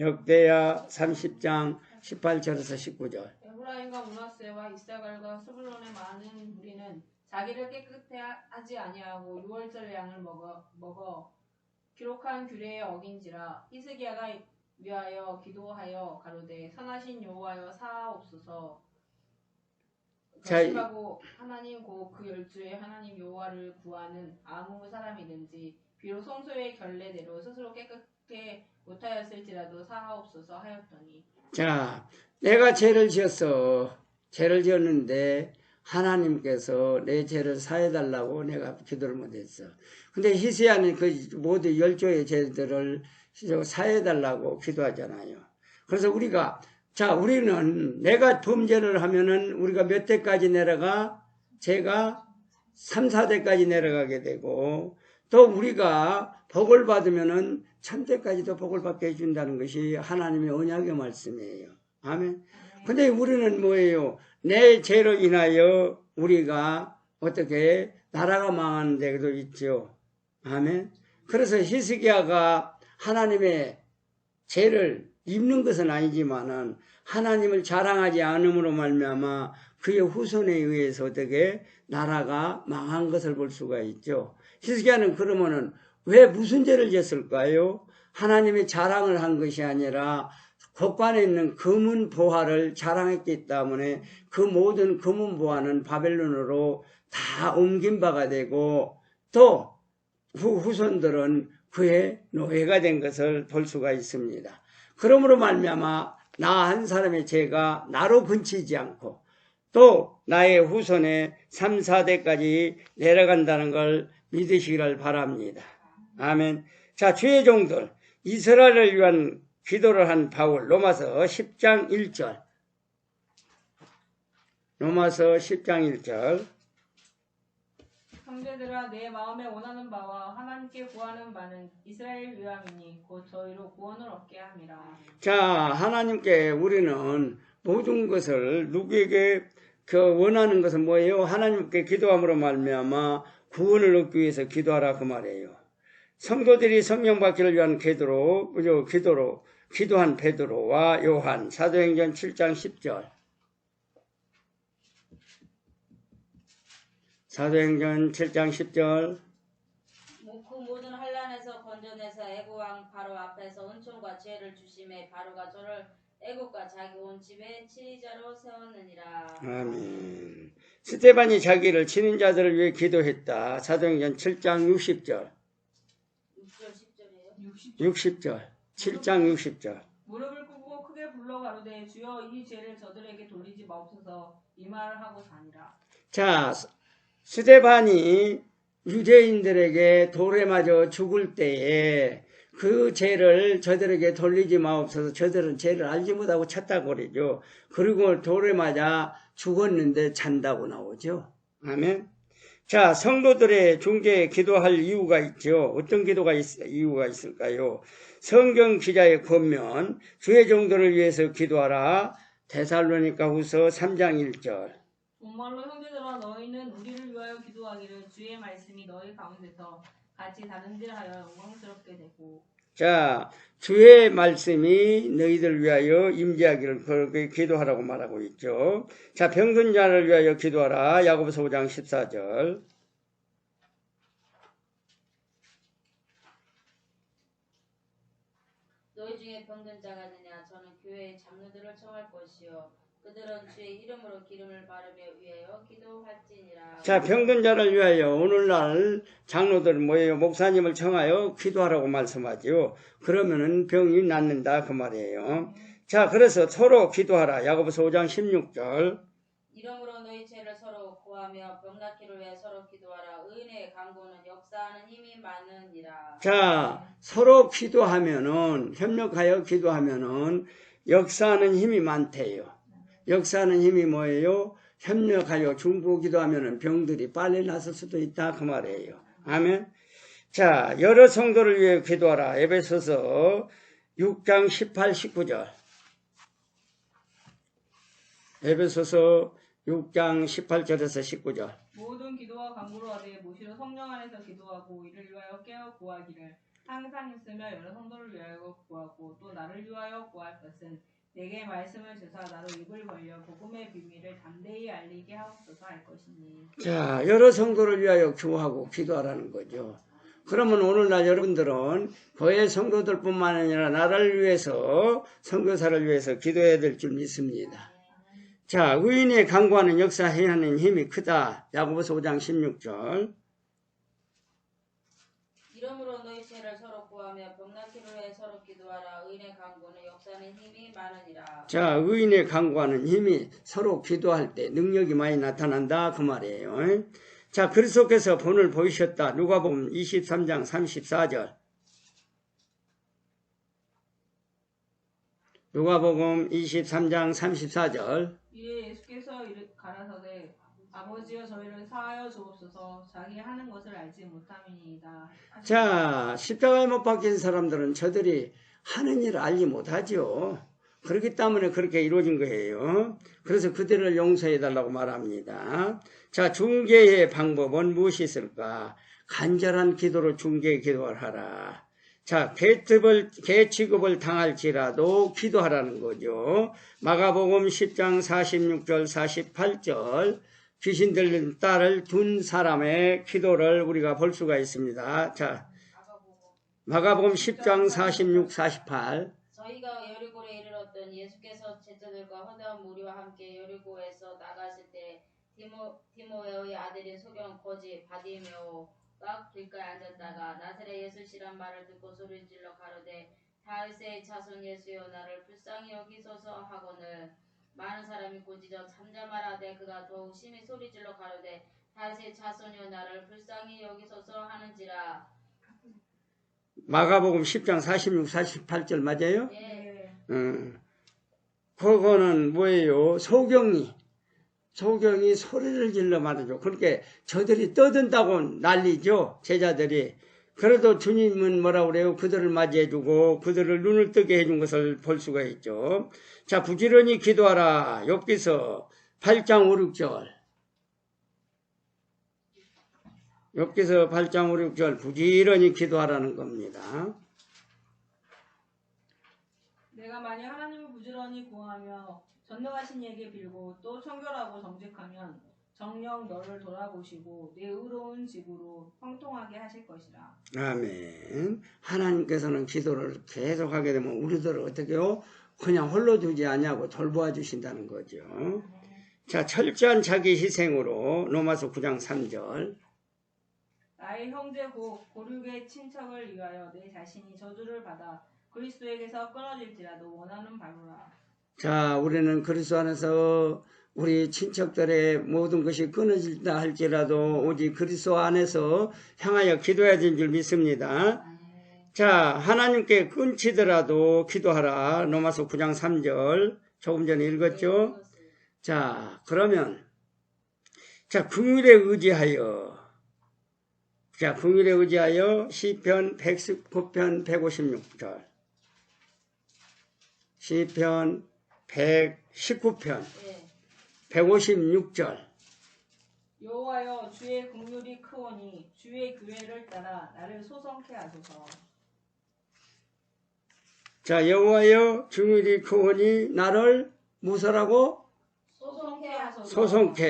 역대하 30장 18절에서 19절. 에브라임과 므낫세와 이사갈과 스불론의 많은 무리는 자기를 깨끗해 하지 아니하고 유월절 양을 먹어 기록한 규례에 어긴지라. 히스기야가 위하여 기도하여 가로되 선하신 여호와여 사하옵소서. 자, 결심하고 하나님 곧 그 열주의 하나님 여호와를 구하는 아무 사람이든지 비록 성소의 결례대로 스스로 깨끗게 못하였을지라도 사하옵소서 하였더니. 자, 내가 죄를 지었어. 죄를 지었는데 하나님께서 내 죄를 사해달라고 내가 기도를 못했어. 근데 히스기야는 그 모두 열조의 죄들을 사해달라고 기도하잖아요. 그래서 우리는 내가 범죄를 하면은 우리가 몇 대까지 내려가? 죄가 3, 4대까지 내려가게 되고, 또 우리가 복을 받으면은 1000대까지도 복을 받게 해준다는 것이 하나님의 언약의 말씀이에요. 아멘. 근데 우리는 뭐예요? 내 죄로 인하여 우리가 어떻게 나라가 망하는 데도 있죠. 아멘. 그래서 히스기야가 하나님의 죄를 입는 것은 아니지만은 하나님을 자랑하지 않음으로 말미암아 그의 후손에 의해서 어떻게 나라가 망한 것을 볼 수가 있죠. 히스기야는 그러면은 왜 무슨 죄를 졌을까요? 하나님의 자랑을 한 것이 아니라 곳간에 있는 금은 보화를 자랑했기 때문에 그 모든 금은 보화는 바벨론으로 다 옮긴 바가 되고 또 후손들은 그의 노예가 된 것을 볼 수가 있습니다. 그러므로 말미암아 나 한 사람의 죄가 나로 그치지 않고 또 나의 후손의 3, 4대까지 내려간다는 걸 믿으시기를 바랍니다. 아멘. 자, 주의 종들 이스라엘을 위한 기도를 한 바울 로마서 10장 1절. 로마서 10장 1절. 형제들아 내 마음에 원하는 바와 하나님께 구하는 바는 이스라엘 위함이니 곧 저희로 구원을 얻게 함이라. 자, 하나님께 우리는 모든 것을 누구에게 원하는 것은 뭐예요? 하나님께 기도함으로 말미암아 구원을 얻기 위해서 기도하라 그 말이에요. 성도들이 성령 받기를 위한 기도로 기도한 베드로와 요한 사도행전 7장 10절. 사도행전 7장 10절. 그 모든 환난에서 건져내서 애국왕 바로 앞에서 은총과 지혜를 주심에 바로가 저를 애국과 자기 온 집에 치리자로 세웠느니라. 아멘. 스데반이 자기를 치는 자들을 위해 기도했다. 사도행전 7장 60절. 6절 10절이에요? 60절. 7장 60절. 무릎을 꿇고 크게 불러 가로되 주여 이 죄를 저들에게 돌리지 마옵소서 이 말을 하고 다니라. 자, 스데반이 유대인들에게 돌에 맞아 죽을 때에 그 죄를 저들에게 돌리지 마옵소서. 저들은 죄를 알지 못하고 쳤다고 그러죠. 그리고 돌에 맞아 죽었는데 잔다고 나오죠. 아멘. 자, 성도들의 중재에 기도할 이유가 있죠. 어떤 이유가 있을까요? 성경 기자의 권면 주의 종들을 위해서 기도하라. 데살로니가 후서 3장 1절. 정말로 형제들아 너희는 우리를 위하여 기도하기를 주의 말씀이 너희 가운데서 같이 다른질하여 영광스럽게 되고. 자, 주의 말씀이 너희들 위하여 임재하기를 그렇게 기도하라고 말하고 있죠. 자, 병든 자를 위하여 기도하라. 야고보서 5장 14절. 너희 중에 병든 자가 있느냐 저는 교회의 장로들을 청할 것이요 그들은 주의 이름으로 기름을 바르며 위하여 기도할지니라. 자, 병든 자를 위하여 오늘날 장로들 뭐예요? 목사님을 청하여 기도하라고 말씀하지요. 그러면은 병이 낫는다 그 말이에요. 자, 그래서 서로 기도하라. 야고보서 5장 16절. 이러므로 너희 죄를 서로 구하며 병 낫기를 위해 서로 기도하라. 의인의 간구는 역사하는 힘이 많으니라. 자, 서로 기도하면은 협력하여 기도하면은 역사하는 힘이 많대요. 역사하는 힘이 뭐예요? 협력하여 중보 기도하면은 병들이 빨리 낫을 수도 있다 그 말이에요. 아멘. 자, 여러 성도를 위해 기도하라. 에베소서 6장 18, 19절. 에베소서 6장 18절에서 19절. 모든 기도와 간구로 하되 무시로 성령 안에서 기도하고 이를 위하여 깨어 구하기를 항상 있으며 여러 성도를 위하여 구하고 또 나를 위하여 구할 것은 내게 말씀을 주사 나로 입을 벌려 복음의 비밀을 담대히 알리게 하옵소서 할 것이니. 자, 여러 성도를 위하여 기도하고 기도하라는 거죠. 그러면 오늘날 여러분들은 교회 성도들뿐만 아니라 나라를 위해서, 선교사를 위해서 기도해야 될 줄 믿습니다. 자, 의인의 간구하는 역사 행하는 힘이 크다. 야고보서 5장 16절. 이러므로 너희 죄를 서로 구하며 병낫기를 위해 서로 기도하라. 의인의 간구는 역사하는 힘이 많으니라. 자, 의인의 간구하는 힘이 서로 기도할 때 능력이 많이 나타난다 그 말이에요. 자, 그리스도께서 본을 보이셨다. 누가복음 23장 34절. 누가복음 23장 34절. 이에 예수께서 가라사대 아버지여 저희를 사하여 주옵소서 자기 하는 것을 알지 못함이니이다. 자, 십자가에 못 박힌 사람들은 저들이 하는 일을 알지 못하죠. 그렇기 때문에 그렇게 이루어진 거예요. 그래서 그들을 용서해달라고 말합니다. 자, 중개의 방법은 무엇이 있을까? 간절한 기도로 중개 기도를 하라. 자, 개 취급을 당할지라도 기도하라는 거죠. 마가복음 10장 46절 48절. 귀신 들린 딸을 둔 사람의 기도를 우리가 볼 수가 있습니다. 자, 마가복음 10장 46, 48. 저희가 여리고에 이르렀더니 예수께서 제자들과 허다한 무리와 함께 여리고에서 나가실 때 디모웨의 아들인 소경 거지 바디메오가 길가에 앉았다가 나사렛 예수시란 말을 듣고 소리질러 가로되 다윗의 자손 예수여 나를 불쌍히 여기소서 하거늘 많은 사람이 꾸짖어 잠잠하라되 그가 더욱 심히 소리질러 가로되 다윗의 자손여 나를 불쌍히 여기소서 하는지라. 마가복음 10장 46, 48절 맞아요? 예. 그거는 뭐예요? 소경이 소리를 질러 말이죠. 그렇게 저들이 떠든다고 난리죠. 제자들이. 그래도 주님은 뭐라고 그래요? 그들을 맞이해주고 그들을 눈을 뜨게 해준 것을 볼 수가 있죠. 자, 부지런히 기도하라. 욥기서 8장 5, 6절. 욥기서 8장 5, 6절 부지런히 기도하라는 겁니다. 내가 만약 하나님을 부지런히 구하며 전능하신 이에게 빌고 또 청결하고 정직하면 정녕 너를 돌아보시고 내 의로운 집으로 형통하게 하실 것이라. 아멘. 하나님께서는 기도를 계속하게 되면 우리들을 어떻게 해요? 그냥 홀로 두지 않냐고 돌보아 주신다는 거죠. 자, 철저한 자기 희생으로 로마서 9장 3절. 나의 형제 고륙의 친척을 위하여 내 자신이 저주를 받아 그리스도에게서 끊어질지라도 원하는 바로라. 자, 우리는 그리스도 안에서 우리 친척들의 모든 것이 끊어질다 할지라도 오직 그리스도 안에서 향하여 기도해야 되는 줄 믿습니다. 자, 하나님께 끊치더라도 기도하라. 로마서 9장 3절. 조금 전에 읽었죠? 자, 그러면 긍휼에 의지하여 시편 119편 156절. 시편 119편 156절. 여호와여 주의 긍휼이 크오니 주의 규례를 따라 나를 소성케 하소서. 자, 여호와여 긍휼이 크오니 나를 무엇하라고? 소성케 하소서.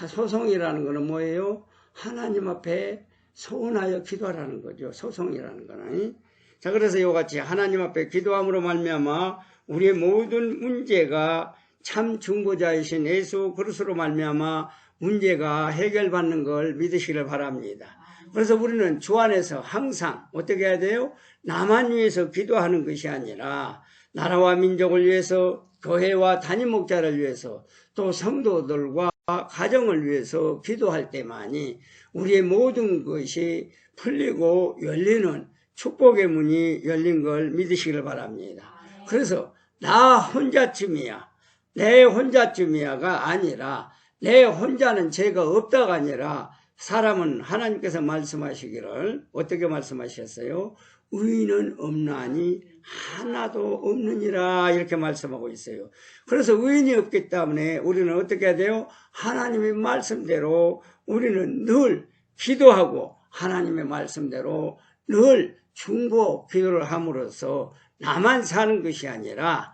소송이라는 것은 뭐예요? 하나님 앞에 소원하여 기도하라는 거죠. 소송이라는 거는. 자, 그래서 이와 같이 하나님 앞에 기도함으로 말미암아 우리의 모든 문제가 참 중보자이신 예수 그리스도로 말미암아 문제가 해결받는 걸 믿으시길 바랍니다. 그래서 우리는 주 안에서 항상 어떻게 해야 돼요? 나만 위해서 기도하는 것이 아니라 나라와 민족을 위해서, 교회와 담임 목자를 위해서, 또 성도들과 가정을 위해서 기도할 때만이 우리의 모든 것이 풀리고 열리는 축복의 문이 열린 걸 믿으시길 바랍니다. 그래서 나 혼자쯤이야, 내 혼자쯤이야가 아니라 내 혼자는 죄가 없다가 아니라 사람은 하나님께서 말씀하시기를 어떻게 말씀하셨어요? 의인은 없나니 하나도 없느니라 이렇게 말씀하고 있어요. 그래서 의인이 없기 때문에 우리는 어떻게 해야 돼요? 하나님의 말씀대로 우리는 늘 기도하고 하나님의 말씀대로 늘 중보 기도를 함으로써 나만 사는 것이 아니라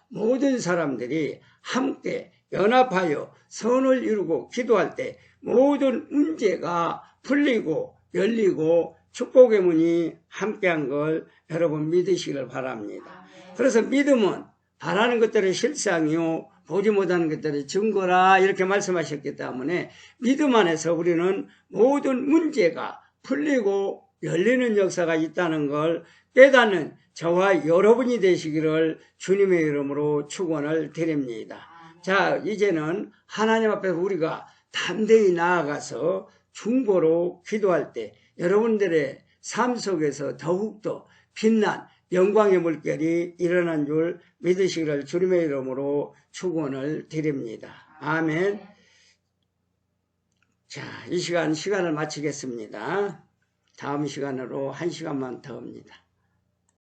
모든 사람들이 함께 연합하여 선을 이루고 기도할 때 모든 문제가 풀리고 열리고 축복의 문이 함께한 걸 여러분 믿으시길 바랍니다. 그래서 믿음은 바라는 것들의 실상이요 보지 못하는 것들의 증거라 이렇게 말씀하셨기 때문에 믿음 안에서 우리는 모든 문제가 풀리고 열리는 역사가 있다는 걸 깨닫는 저와 여러분이 되시기를 주님의 이름으로 축원을 드립니다. 자, 이제는 하나님 앞에서 우리가 담대히 나아가서 중보로 기도할 때 여러분들의 삶 속에서 더욱더 빛난 영광의 물결이 일어난 줄 믿으시기를 주님의 이름으로 축원을 드립니다. 아멘. 자, 이 시간을 마치겠습니다. 다음 시간으로 1시간만 더 합니다.